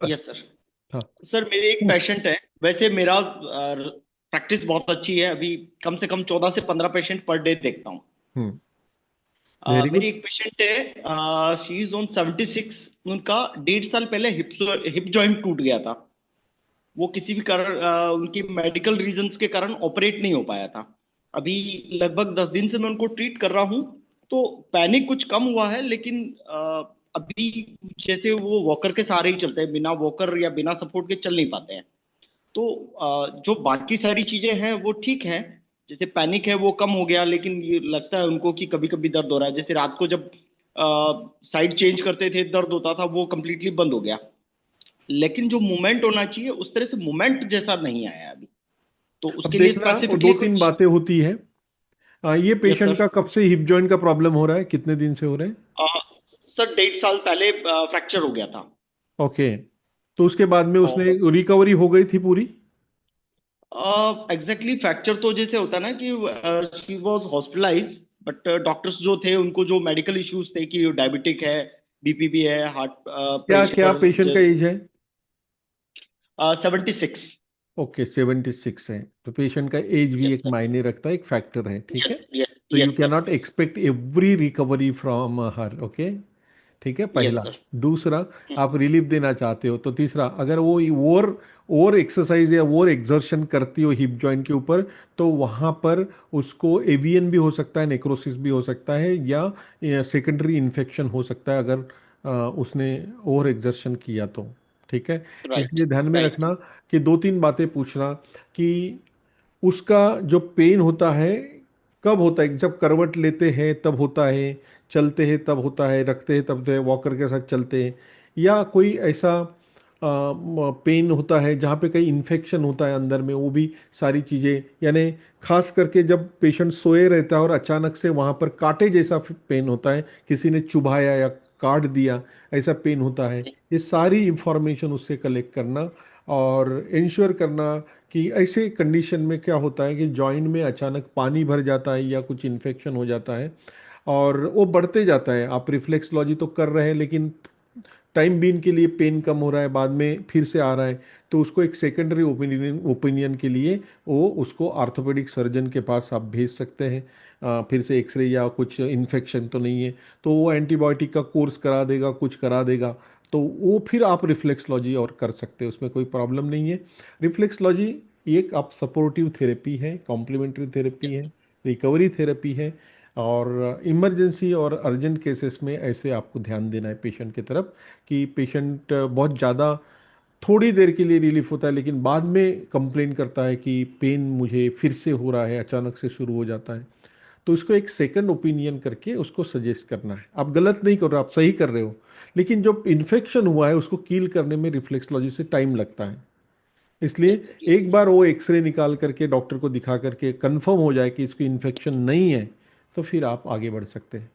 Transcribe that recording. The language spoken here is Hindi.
Yes sir. हाँ। सर मेरे एक पेशेंट है, वैसे मेरा प्रैक्टिस बहुत अच्छी है, अभी कम से कम 14 से 15 पेशेंट पर डे देखता हूँ। हम्म। Very very good. एक पेशेंट है, शी इज ऑन 76। उनका 1.5 साल पहले हिप जॉइंट टूट गया था। वो किसी भी कारण उनकी मेडिकल रीजंस के कारण ऑपरेट नहीं हो पाया था। अभी लगभग 10 दिन से मैं उनको ट्रीट कर रहा हूँ। तो पैनिक कुछ कम हुआ है, लेकिन अभी जैसे वो वॉकर के सहारे ही चलते हैं, बिना वॉकर या बिना सपोर्ट के चल नहीं पाते हैं। तो जो बाकी सारी चीजें हैं वो ठीक हैं। जैसे पैनिक है वो कम हो गया, लेकिन ये लगता है उनको कि कभी कभी दर्द हो रहा है। जैसे रात को जब साइड चेंज करते थे दर्द होता था, वो कंप्लीटली बंद हो गया। लेकिन जो मूवमेंट होना चाहिए उस तरह से मूवमेंट जैसा नहीं आया अभी। तो अब उसके लिए देखना, वो स्पेसिफिकली दो तीन कुछ। बातें होती है। ये यस पेशेंट सर। का कब से हिप जॉइंट का प्रॉब्लम हो रहा है, कितने दिन से हो रहा है? सर 1.5 साल पहले फ्रैक्चर हो गया था। ओके। तो उसके बाद में उसने और रिकवरी हो गई थी पूरी? एग्जैक्टली फ्रैक्चर तो जैसे होता है ना कि she was hospitalize, but doctors जो थे उनको जो मेडिकल इश्यूज थे कि डायबिटिक है, बीपी भी है, हार्ट क्या क्या प्रेशर। पेशेंट का एज है? 76। ओके, 76 है। तो पेशेंट का एज भी यस एक सर। मायने रखता है, एक फैक्टर है, ठीक यस है। यस तो you yes can sir. Not expect every recovery from her, okay. ठीक है, यस पहला। सर। दूसरा, आप रिलीफ देना चाहते हो, तो तीसरा, अगर वो ओवर ओवर एक्सरसाइज या ओवर एक्सर्शन करती हो हिप जॉइंट के ऊपर, तो वहां पर उसको एवीएन भी हो सकता है, नेक्रोसिस भी हो सकता है, या सेकेंडरी इन्फेक्शन हो सकता है, अगर उसने ओवर एक्सर्शन किया तो। ठीक है। राइट। इसलिए ध्यान में राइट। रखना कि दो तीन बातें पूछना कि उसका जो पेन होता है कब होता है, जब करवट लेते हैं तब होता है, चलते हैं तब होता है, रखते हैं तब होता है, वॉकर के साथ चलते हैं, या कोई ऐसा पेन होता है जहाँ पे कहीं इन्फेक्शन होता है अंदर में, वो भी सारी चीज़ें, यानी खास करके जब पेशेंट सोए रहता है और अचानक से वहाँ पर कांटे जैसा पेन होता है, किसी ने चुभाया या काट दिया, ऐसा पेन होता है। ये सारी इंफॉर्मेशन उससे कलेक्ट करना और इंश्योर करना कि ऐसे कंडीशन में क्या होता है कि जॉइंट में अचानक पानी भर जाता है या कुछ इन्फेक्शन हो जाता है और वो बढ़ते जाता है। आप रिफ्लेक्सलॉजी तो कर रहे हैं, लेकिन टाइम बीन के लिए पेन कम हो रहा है, बाद में फिर से आ रहा है, तो उसको एक सेकेंडरी ओपिनियन ओपिनियन के लिए वो उसको आर्थोपेडिक सर्जन के पास आप भेज सकते हैं। फिर से एक्सरे या कुछ इन्फेक्शन तो नहीं है, तो वो एंटीबायोटिक का कोर्स करा देगा, कुछ करा देगा, तो वो फिर आप रिफ्लेक्सलॉजी और कर सकते हैं, उसमें कोई प्रॉब्लम नहीं है। रिफ्लेक्सलॉजी एक आप सपोर्टिव थेरेपी है, कॉम्प्लीमेंट्री थेरेपी है, रिकवरी थेरेपी है। और इमरजेंसी और अर्जेंट केसेस में ऐसे आपको ध्यान देना है पेशेंट की तरफ, कि पेशेंट बहुत ज़्यादा थोड़ी देर के लिए रिलीफ होता है, लेकिन बाद में कंप्लेन करता है कि पेन मुझे फिर से हो रहा है, अचानक से शुरू हो जाता है, तो इसको एक सेकंड ओपिनियन करके उसको सजेस्ट करना है। आप गलत नहीं कर रहे हो, आप सही कर रहे हो, लेकिन जो इन्फेक्शन हुआ है उसको कील करने में रिफ्लेक्सलॉजी से टाइम लगता है। यस इसलिए सर। यस एक सर। बार वो एक्सरे निकाल करके डॉक्टर को दिखा करके कंफर्म हो जाए कि इसको इन्फेक्शन नहीं है, तो फिर आप आगे बढ़ सकते हैं।